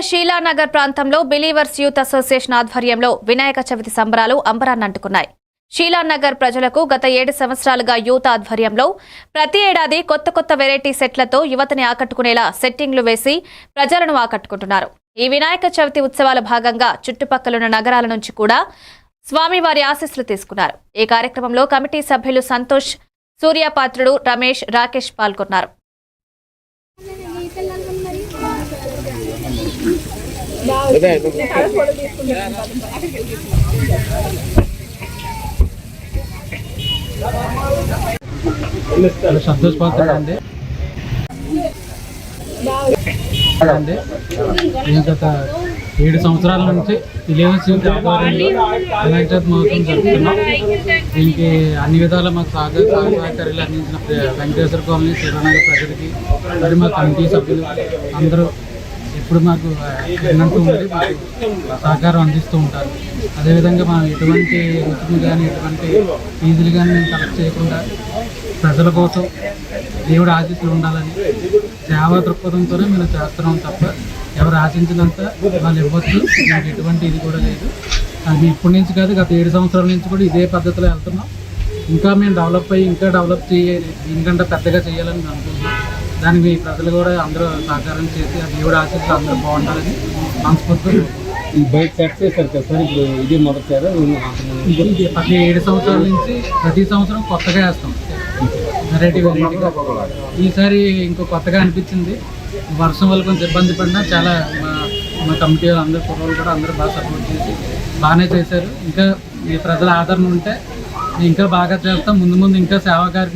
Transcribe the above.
షీలానగర్ ప్రాంతంలో believers youth association ఆధ్వర్యంలో వినాయక చవితి సంబరాలు అంబరాన్ని అంటుకున్నాయి. షీలానగర్ ప్రజలకు గత 7 సంవత్సరాలుగా యూత్ ఆధ్వర్యంలో ప్రతి ఏడాది కొత్త వెరైటీ సెట్లతో యువతని ఆకట్టుకునేలా సెట్టింగ్లు వేసి ప్రజలను ఆకట్టుకుంటున్నారు. ఈ వినాయక చవితి ఉత్సవాల భాగంగా చుట్టుపక్కలున్న నగరాల నుంచి కూడా స్వామివారి ఆశీస్సులు తీసుకున్నారు. ఈ కార్యక్రమంలో కమిటీ సభ్యులు సంతోష్, సూర్యపాత్రుడు, రమేష్, రాకేష్ పాల్గొన్నారు. సంతోష్ పాత్ర అండి. గత 7 సంవత్సరాల నుంచి బిలీవర్స్ యూత్ ఆధ్వర్యంలో వినాయక చవితి మహోత్సవం జరుపుతున్నాం. దీనికి అన్ని విధాలా మాకు సహకారాలు అందించిన వెంకటేశ్వర కాలనీ, శివనగర్ ప్రజలకి, మరి మా కమిటీ సభ్యులు అందరూ ఎప్పుడు మాకు విన్నట్టు ఉండి సహకారం అందిస్తూ ఉంటారు. అదేవిధంగా మనం ఎటువంటి రుసుము కానీ ఎటువంటి ఫీజులు కానీ మేము కలెక్ట్ చేయకుండా ప్రజల కోసం దేవుడు ఆశీస్సులు ఉండాలని సేవా దృక్పథంతోనే మేము చేస్తున్నాం తప్ప ఎవరు ఆశించినంత వాళ్ళు ఇవ్వచ్చు. నాకు ఎటువంటి ఇది కూడా లేదు. అది ఇప్పటి నుంచి కాదు, గత 7 సంవత్సరాల నుంచి కూడా ఇదే పద్ధతిలో వెళ్తున్నాం. ఇంకా మేము డెవలప్ అయ్యి ఇంకా డెవలప్ చేయాలి, దీనికంటే పెద్దగా చేయాలని అనుకుంటున్నాం. దానికి మీ ప్రజలు కూడా అందరూ సహకారం చేసి ఆ దేవుడు ఆశీస్సులు అందరూ బాగుండాలని మనస్ఫూర్తిగా ఈ బయట సెట్ చేశారు కదా సార్, ఇప్పుడు ఇది మొదటిసారి ఇది 7 సంవత్సరాల నుంచి ప్రతి సంవత్సరం కొత్తగా వేస్తాం, వెరైటీగా. ఈసారి ఇంకో కొత్తగా అనిపించింది. వర్షం వల్ల కొంచెం ఇబ్బంది పడినా చాలా మా కమిటీ అందరు కుర్రోళ్ళు కూడా అందరూ బాగా సపోర్ట్ చేసి బాగానే చేశారు. ఇంకా ఈ ప్రజల ఆదరణ ఉంటే ఇంకా బాగా చేస్తాం. ముందు ఇంకా సేవా కార్యక్రమం